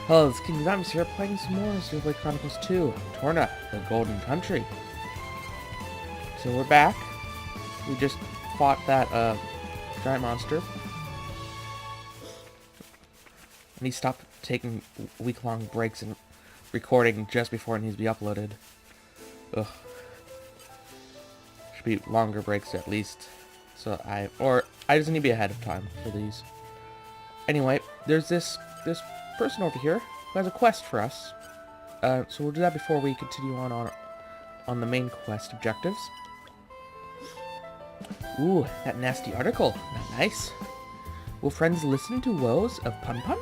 Hello, it's King Dimes here playing some more Xenoblade Chronicles 2, Torna, the Golden Country. So we're back. We just fought that giant monster. And he stopped taking week-long breaks and recording just before it needs to be uploaded. Ugh. Should be longer breaks at least. So I just need to be ahead of time for these. Anyway, there's this person over here who has a quest for us. So we'll do that before we continue on the main quest objectives. Ooh, that nasty article. Not nice. Will friends listen to woes of Pun Pun?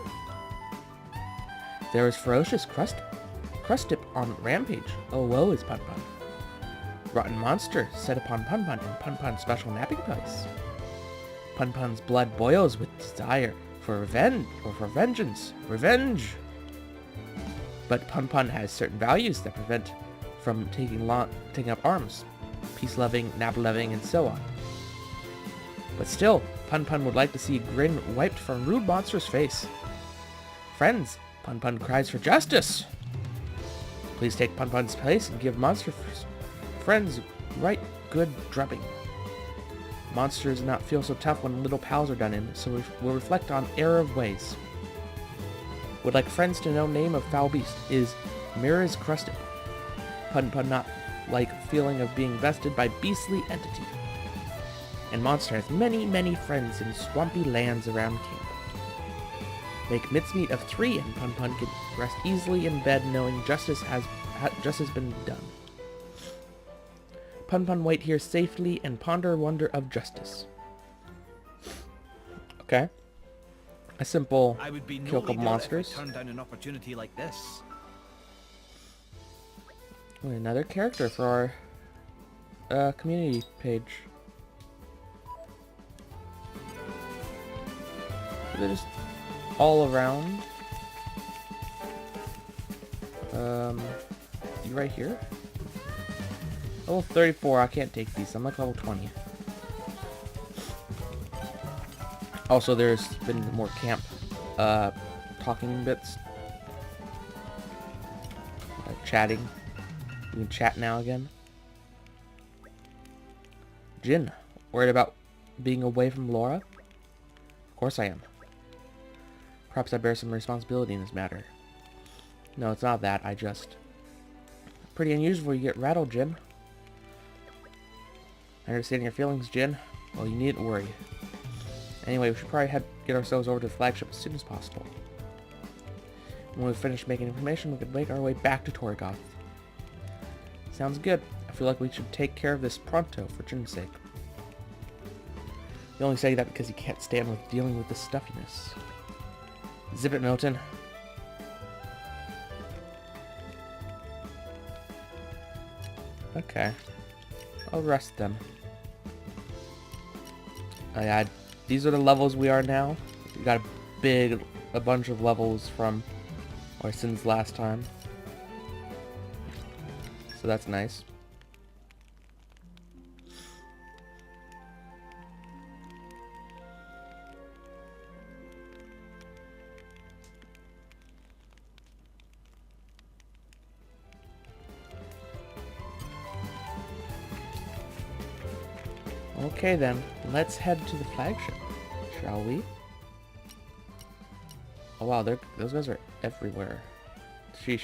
There is ferocious crustip on rampage. Oh, woe is Pun Pun. Rotten monster set upon Pun Pun in Pun Pun's special napping place. Pun Pun's blood boils with desire for revenge or vengeance. Revenge! But Pun Pun has certain values that prevent from taking up arms. Peace-loving, nap-loving, and so on. But still, Pun Pun would like to see a grin wiped from rude monster's face. Friends, Pun Pun cries for justice! Please take Pun Pun's place and give monster friends right good drubbing. Monsters do not feel so tough when little pals are done in, so we'll reflect on error of ways. Would like friends to know name of foul beast is Mirror's Crusted. Pun Pun not like feeling of being bested by beastly entity. And monster has many, many friends in swampy lands around camp. Make mincemeat of 3 and Pun Pun can rest easily in bed knowing justice has been done. Pun Pun wait here safely and ponder wonder of justice. Okay. A simple kill a couple monsters. Turn down an opportunity like this. Another character for our community page. They're just all around. You right here? Level 34, I can't take these. I'm like level 20. Also, there's been more camp talking bits. Chatting. You can chat now again. Jin, worried about being away from Laura? Of course I am. Perhaps I bear some responsibility in this matter. No, it's not that. I just... Pretty unusual you get rattled, Jin. I understand your feelings, Jin. Well, you needn't worry. Anyway, we should probably get ourselves over to the flagship as soon as possible. When we finish making information, we can make our way back to Torgoth. Sounds good. I feel like we should take care of this pronto for Jin's sake. You only say that because you can't stand with dealing with the stuffiness. Zip it, Milton. Okay. I'll rest them. These are the levels we are now. We got a bunch of levels from our since last time. So that's nice. Okay then, let's head to the flagship, shall we? Oh wow, those guys are everywhere. Sheesh.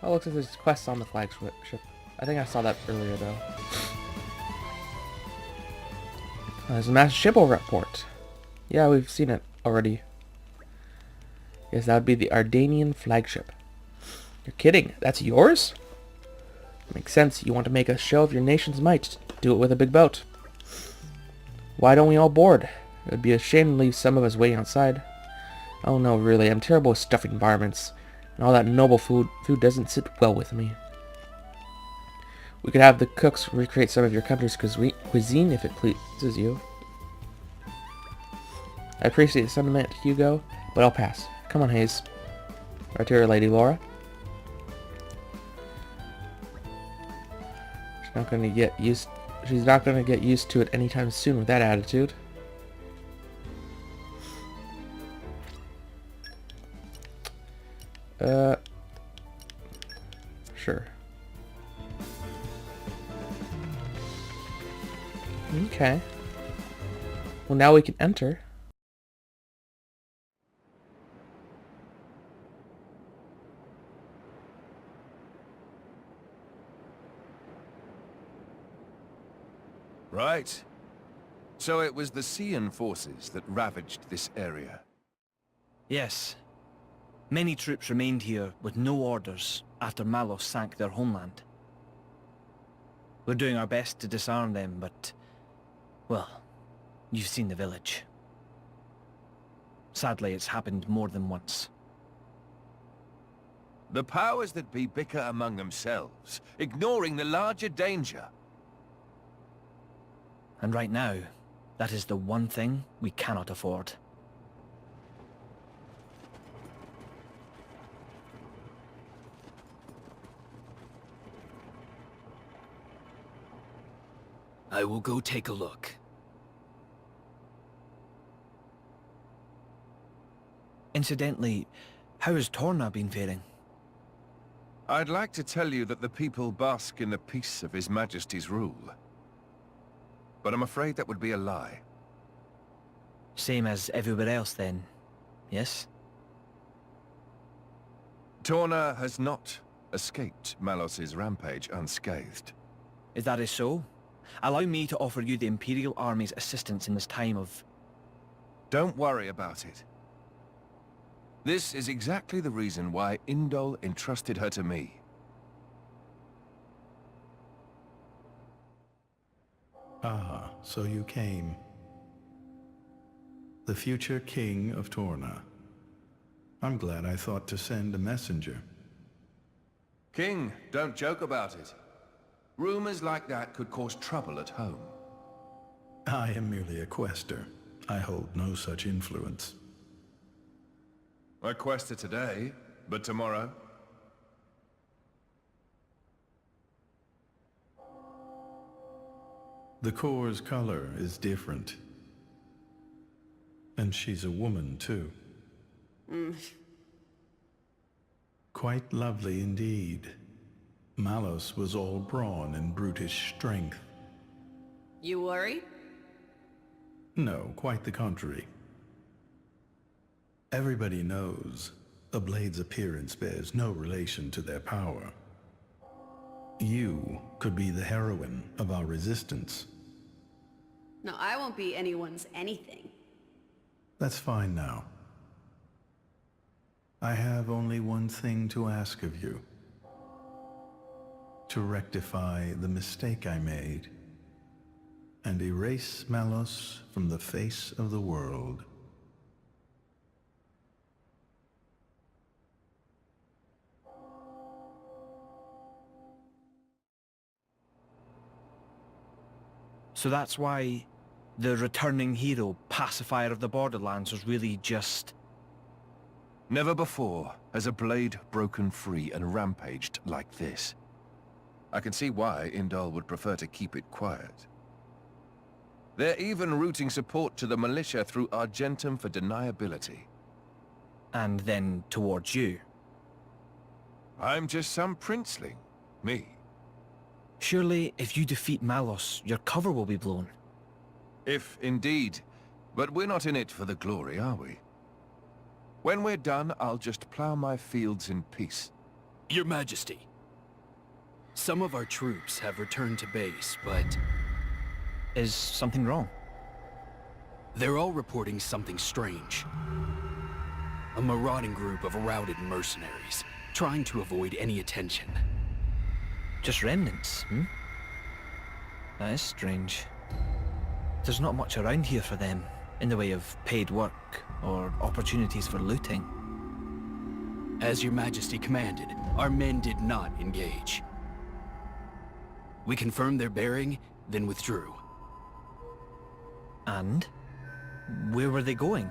Oh, looks like there's quests on the flagship. I think I saw that earlier though. There's a massive ship over at port. Yeah, we've seen it already. Yes, that would be the Ardanian flagship. You're kidding, that's yours? Makes sense, you want to make a show of your nation's might. Do it with a big boat. Why don't we all board? It would be a shame to leave some of us waiting outside. Oh no, really, I'm terrible with stuffy environments. And all that noble food doesn't sit well with me. We could have the cooks recreate some of your country's cuisine if it pleases you. I appreciate the sentiment, Hugo, but I'll pass. Come on, Hayes. Right to her, Lady Laura. She's not going to get used to it anytime soon with that attitude. Sure. Okay. Well, now we can enter. Right. So it was the Sion forces that ravaged this area. Yes. Many troops remained here with no orders after Malos sank their homeland. We're doing our best to disarm them, but... well, you've seen the village. Sadly, it's happened more than once. The powers that be bicker among themselves, ignoring the larger danger. And right now, that is the one thing we cannot afford. I will go take a look. Incidentally, how has Torna been faring? I'd like to tell you that the people bask in the peace of His Majesty's rule. But I'm afraid that would be a lie. Same as everywhere else then, yes? Torna has not escaped Malos's rampage unscathed. If that is so, allow me to offer you the Imperial Army's assistance in this time of... Don't worry about it. This is exactly the reason why Indol entrusted her to me. Ah, so you came. The future king of Torna. I'm glad I thought to send a messenger. King, don't joke about it. Rumors like that could cause trouble at home. I am merely a quester. I hold no such influence. I quest her today, but tomorrow? The core's color is different. And she's a woman, too. Quite lovely indeed. Malos was all brawn and brutish strength. You worry? No, quite the contrary. Everybody knows a blade's appearance bears no relation to their power. You could be the heroine of our resistance. No, I won't be anyone's anything. That's fine now. I have only one thing to ask of you. To rectify the mistake I made and erase Malos from the face of the world. So that's why the returning hero, pacifier of the Borderlands, was really just... Never before has a blade broken free and rampaged like this. I can see why Indol would prefer to keep it quiet. They're even routing support to the militia through Argentum for deniability. and then towards you. I'm just some princeling. Me. Surely, if you defeat Malos, your cover will be blown. If indeed. But we're not in it for the glory, are we? When we're done, I'll just plow my fields in peace. Your Majesty, some of our troops have returned to base, but Is something wrong? they're all reporting something strange. A marauding group of routed mercenaries, trying to avoid any attention. Just remnants, hmm? That is strange. There's not much around here for them, in the way of paid work or opportunities for looting. As your Majesty commanded, our men did not engage. We confirmed their bearing, then withdrew. And? Where were they going?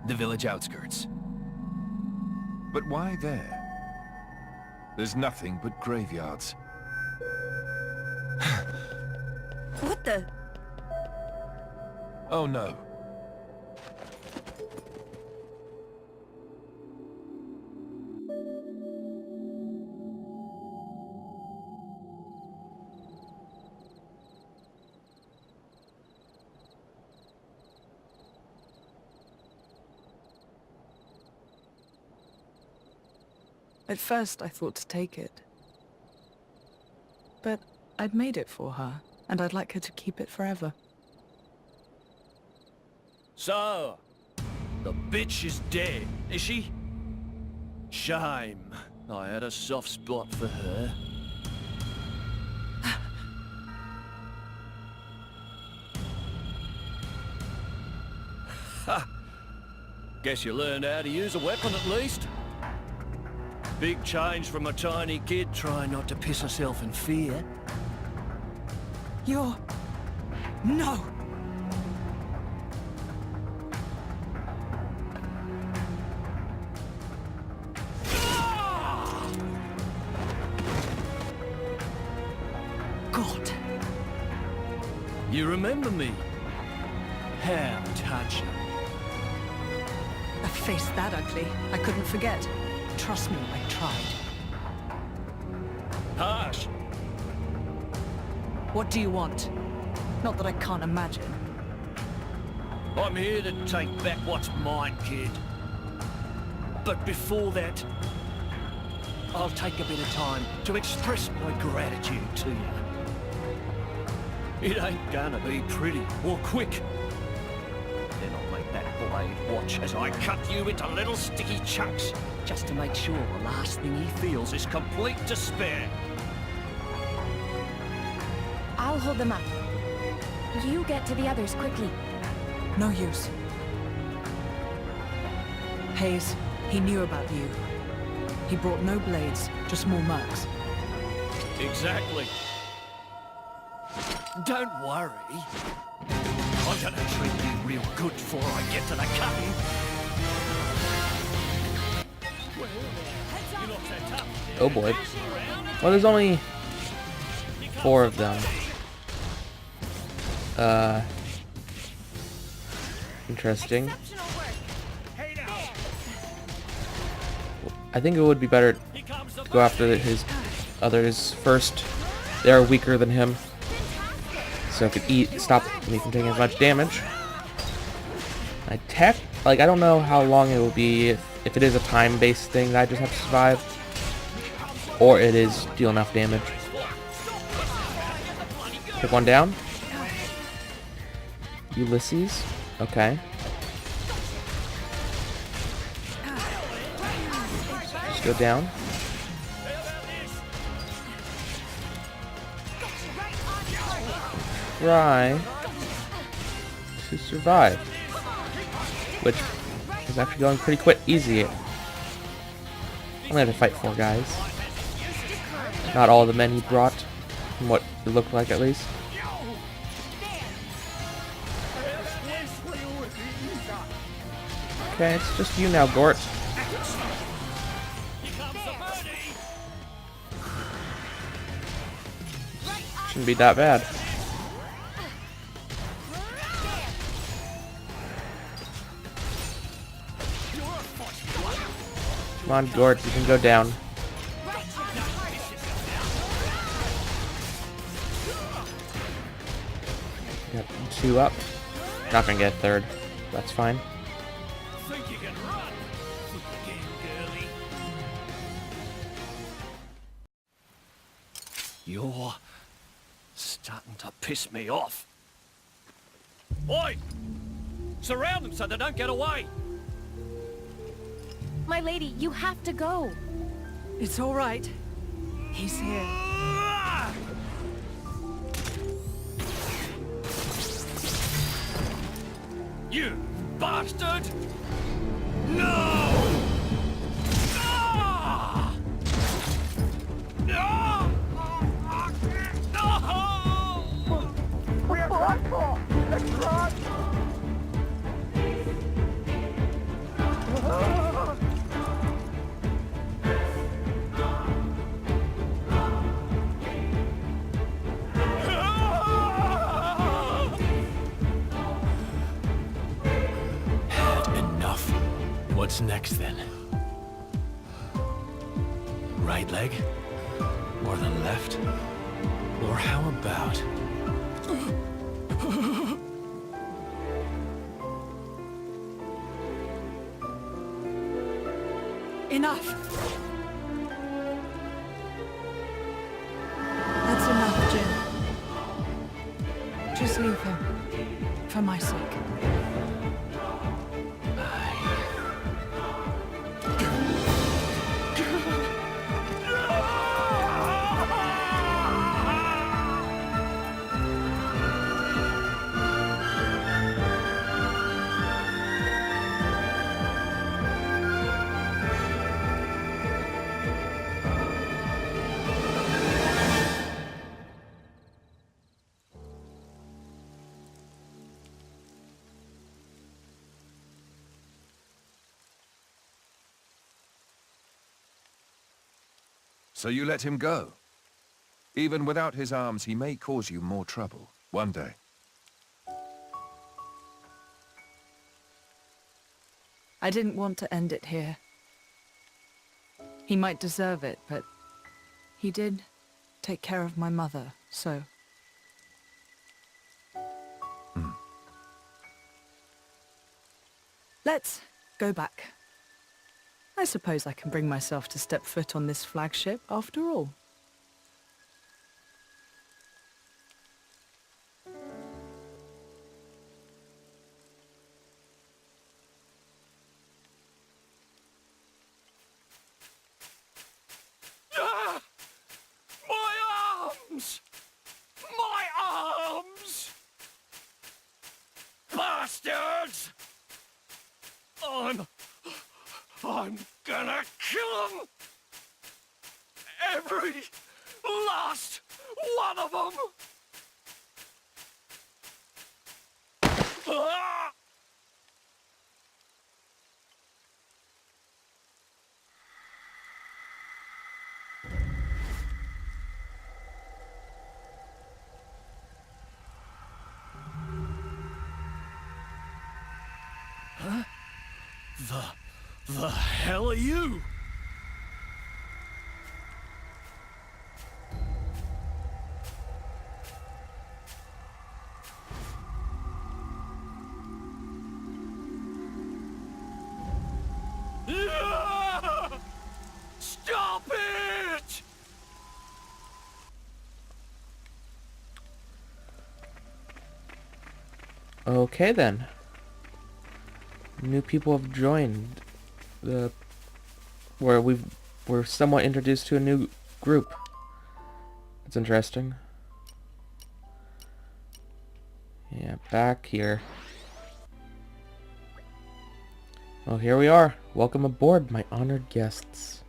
The village outskirts. But why there? There's nothing but graveyards. What the? Oh no. At first I thought to take it. But I'd made it for her, and I'd like her to keep it forever. So, the bitch is dead, is she? Shame. I had a soft spot for her. Ha! Guess you learned how to use a weapon at least. Big change from a tiny kid trying not to piss herself in fear. You're... No! Gort. You remember me? How touching. A face that ugly, I couldn't forget. Trust me, I tried. Harsh. What do you want? Not that I can't imagine. I'm here to take back what's mine, kid. But before that, I'll take a bit of time to express my gratitude to you. It ain't gonna be pretty or quick. Then I'll make that blade watch as I cut you into little sticky chunks, just to make sure the last thing he feels is complete despair. I'll hold them up. You get to the others quickly. No use. Hayes, he knew about you. He brought no blades, just more mercs. Exactly. Don't worry. I'm gonna treat you real good before I get to the cutting. You're not so tough. Oh boy. Well, there's only 4 of them. Interesting. I think it would be better to go after his others first. They are weaker than him, so it could stop me from taking as much damage. I don't know how long it will be if it is a time-based thing that I just have to survive, or it is deal enough damage. Pick one down. Ulysses. Okay. Just go down. Try to survive, which is actually going pretty easy. I'm gonna have to fight 4 guys. Not all the men he brought, from what it looked like at least. Okay, it's just you now, Gort. Shouldn't be that bad. Come on, Gort, you can go down. Got 2 up. Not gonna get a 3rd. That's fine. Think you can run? Think again, girlie. You're starting to piss me off. Oi! Surround them so they don't get away! My lady, you have to go. It's all right. He's here. You bastard! No! Ah! No! No! We're grateful! Enough. What's next then? Right leg? Or the left? Or how about... Enough! my sake. So you let him go? Even without his arms, he may cause you more trouble, one day. I didn't want to end it here. He might deserve it, but he did take care of my mother, so... Let's go back. I suppose I can bring myself to step foot on this flagship after all. My arms! My arms! Bastards! I'm gonna kill them! Every last one of them! Ah! The hell are you? Stop it! Okay then. New people have joined we're somewhat introduced to a new group. That's interesting. Yeah, back here. Well, here we are. Welcome aboard, my honored guests.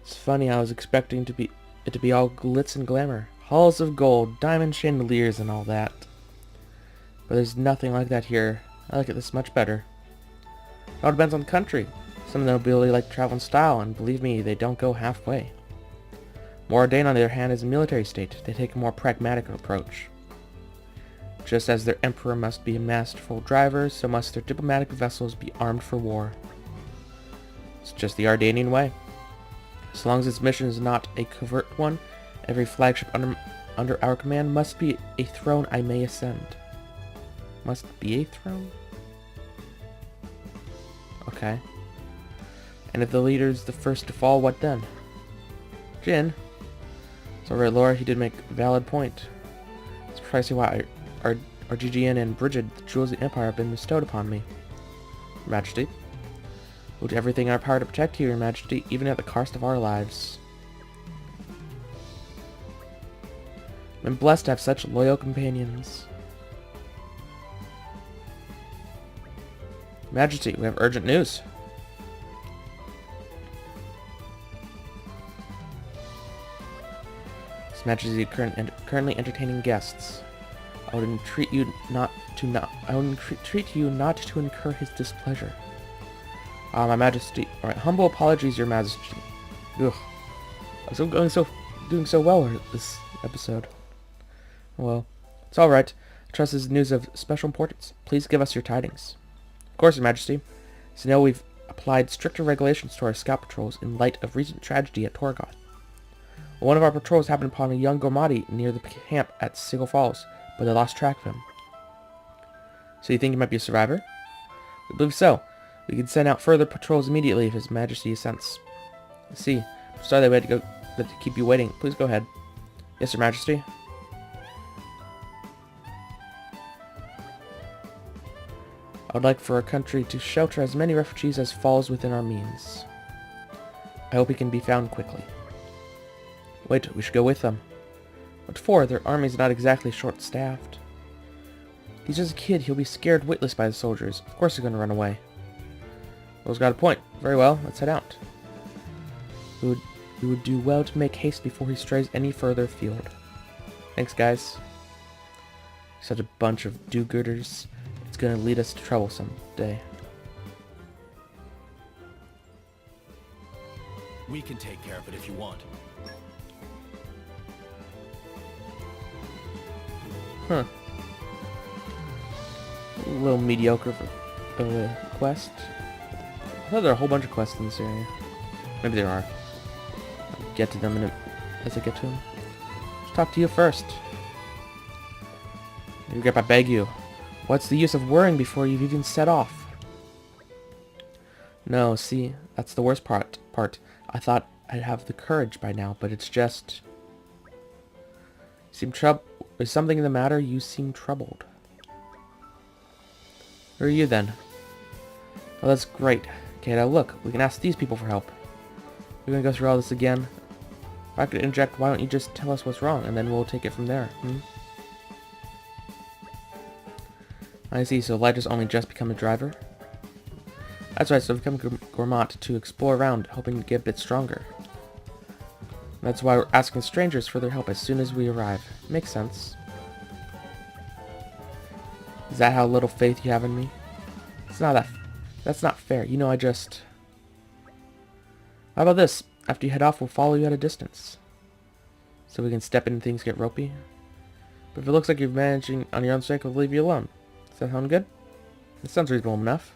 It's funny, I was expecting it to be all glitz and glamour. Halls of gold, diamond chandeliers and all that. But there's nothing like that here. I like this much better. It all depends on the country. Some of the nobility like to travel in style, and believe me, they don't go halfway. Moradane, on the other hand, is a military state. They take a more pragmatic approach. Just as their emperor must be a masterful driver, so must their diplomatic vessels be armed for war. It's just the Ardanian way. As long as its mission is not a covert one, every flagship under our command must be a throne I may ascend. Must be a throne? Okay. And if the leader's the first to fall, what then? Jin? It's alright, Laura, he did make a valid point. It's precisely why our GGN and Brigid, the jewels of the Empire, have been bestowed upon me. Your Majesty. We'll do everything in our power to protect you, Your Majesty, even at the cost of our lives. I'm blessed to have such loyal companions. Majesty, we have urgent news. His Majesty is currently entertaining guests. I would entreat you not to incur his displeasure. My Majesty. Alright, humble apologies, Your Majesty. Ugh. I was doing so well this episode. Well, it's alright. I trust this is news of special importance. Please give us your tidings. Of course, Your Majesty. As you know, we've applied stricter regulations to our scout patrols in light of recent tragedy at Torna. One of our patrols happened upon a young Gormati near the camp at Sigil Falls, but they lost track of him. So you think he might be a survivor? We believe so. We can send out further patrols immediately if His Majesty assents. Let's see. Sorry that we had to keep you waiting. Please go ahead. Yes, Your Majesty. would like for our country to shelter as many refugees as falls within our means. I hope he can be found quickly. Wait, we should go with them. What for? Their army's not exactly short-staffed. He's just a kid. He'll be scared witless by the soldiers. Of course he's going to run away. Will's got a point. Very well, let's head out. We would do well to make haste before he strays any further afield. Thanks, guys. Such a bunch of do-gooders. It's going to lead us to trouble someday. We can take care of it if you want. Huh. A little mediocre of a quest. I thought there were a whole bunch of quests in this area. Maybe there are. I'll get to them as I get to them. Let's talk to you first. I beg you. What's the use of worrying before you've even set off? No, see, that's the worst part. I thought I'd have the courage by now, but it's just... Is something the matter? You seem troubled. Who are you then? Oh, that's great. Okay, now look, we can ask these people for help. We're gonna go through all this again. If I could interject, why don't you just tell us what's wrong, and then we'll take it from there, I see, so Light has only just become a driver? That's right, so I've become Gourmand to explore around, hoping to get a bit stronger. That's why we're asking strangers for their help as soon as we arrive. Makes sense. Is that how little faith you have in me? That's not fair. You know, How about this? After you head off, we'll follow you at a distance. So we can step in and things get ropey. But if it looks like you're managing on your own strength, we'll leave you alone. Does that sound good? It sounds reasonable enough.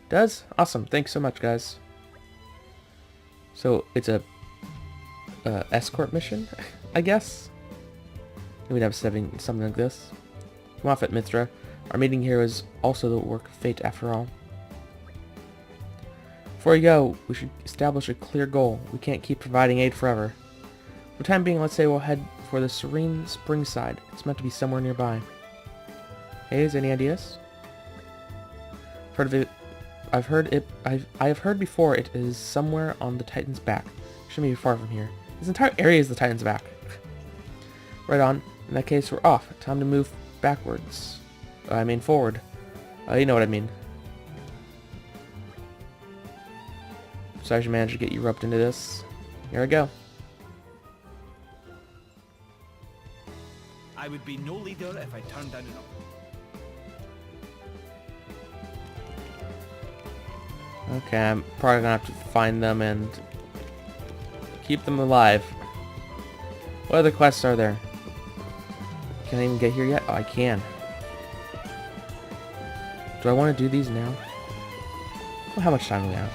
Does? Awesome. Thanks so much, guys. So, it's a escort mission, I guess? We'd have something like this. Come off it, Mithra. Our meeting here is also the work of fate, after all. Before we go, we should establish a clear goal. We can't keep providing aid forever. For the time being, let's say we'll head for the serene spring side. It's meant to be somewhere nearby. Hayes, any ideas? Heard of it? I have heard before it is somewhere on the Titan's back. Shouldn't be far from here. This entire area is the Titan's back. Right on. In that case, we're off. Time to move backwards. I mean forward. You know what I mean. So I should manage to get you roped into this. Here I go. I would be no leader if I turned down an Okay, I'm probably gonna have to find them and keep them alive. What other quests are there? Can I even get here yet? Oh, I can. Do I want to do these now? Well, how much time do we have?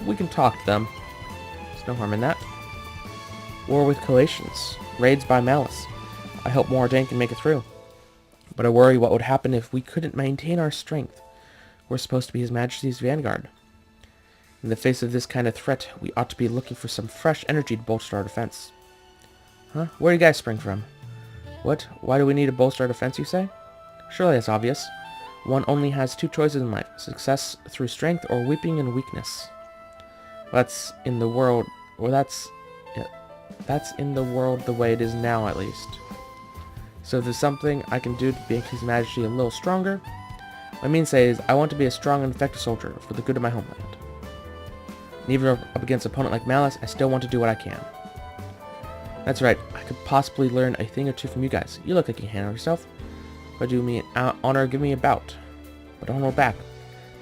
We can talk to them. There's no harm in that. War with Coalitions. Raids by Malice. I hope Moradin can make it through. But I worry what would happen if we couldn't maintain our strength. We're supposed to be His Majesty's vanguard. In the face of this kind of threat, we ought to be looking for some fresh energy to bolster our defense. Huh? Where do you guys spring from? What? Why do we need to bolster our defense, you say? Surely that's obvious. One only has two choices in life. Success through strength or weeping in weakness. That's in the world... Or that's in the world the way it is now, at least. So if there's something I can do to make His Majesty a little stronger... What I mean to say is, I want to be a strong and effective soldier for the good of my homeland. And even up against an opponent like Malice, I still want to do what I can. That's right, I could possibly learn a thing or two from you guys. You look like you can handle yourself. If I do me an honor, give me a bout. But don't hold back.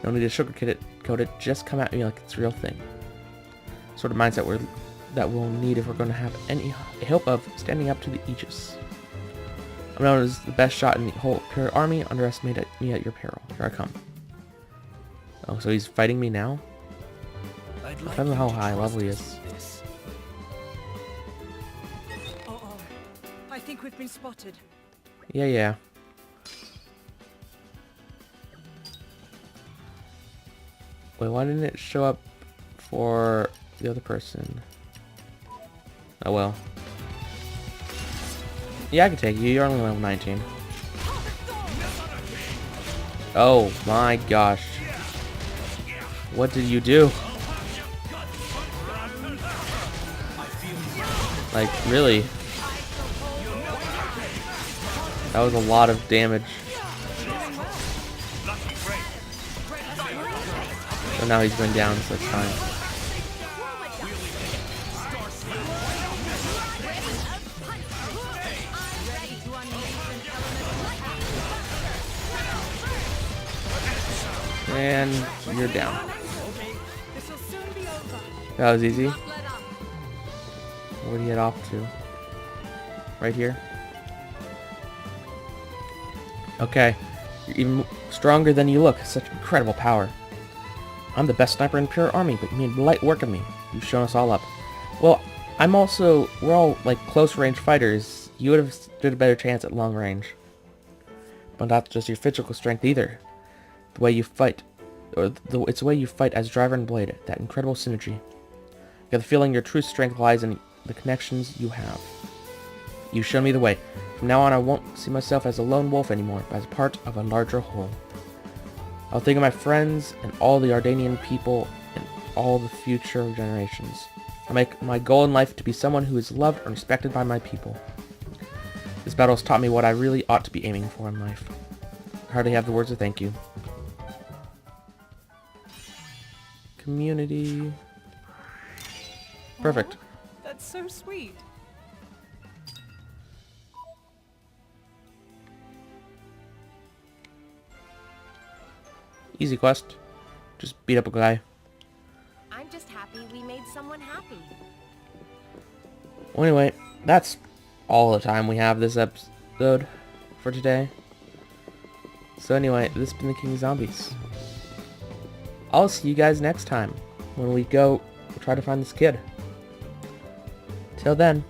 No need to sugarcoat it, just come at me like it's a real thing. Sort of mindset that we'll need if we're going to have any hope of standing up to the Aegis. I'm known as the best shot in the whole Imperial army. Underestimate me at your peril. Here I come. Oh, so he's fighting me now? I don't know how high level he is. Uh-oh. I think we've been spotted. Yeah. Wait, why didn't it show up for the other person? Oh well. Yeah, I can take you. You're only level 19. Oh my gosh. What did you do? Like, really? That was a lot of damage. So now he's going down, so it's fine. And you're down. That was easy. Where did he head off to? Right here? Okay. You're even stronger than you look. Such incredible power. I'm the best sniper in Pure Army, but you made light work of me. You've shown us all up. Well, we're all like close range fighters. You would have stood a better chance at long range. But not just your physical strength either. The way you fight, it's the way you fight as driver and blade, that incredible synergy. I get the feeling your true strength lies in the connections you have. You show me the way. From now on, I won't see myself as a lone wolf anymore, but as part of a larger whole. I'll think of my friends and all the Ardanian people and all the future generations. I make my goal in life to be someone who is loved and respected by my people. This battle has taught me what I really ought to be aiming for in life. I hardly have the words of thank you. Community. Perfect. That's so sweet. Easy quest. Just beat up a guy. I'm just happy we made someone happy. Well, anyway, that's all the time we have this episode for today. So anyway, this has been the King Zombies. I'll see you guys next time when we go try to find this kid. Till then.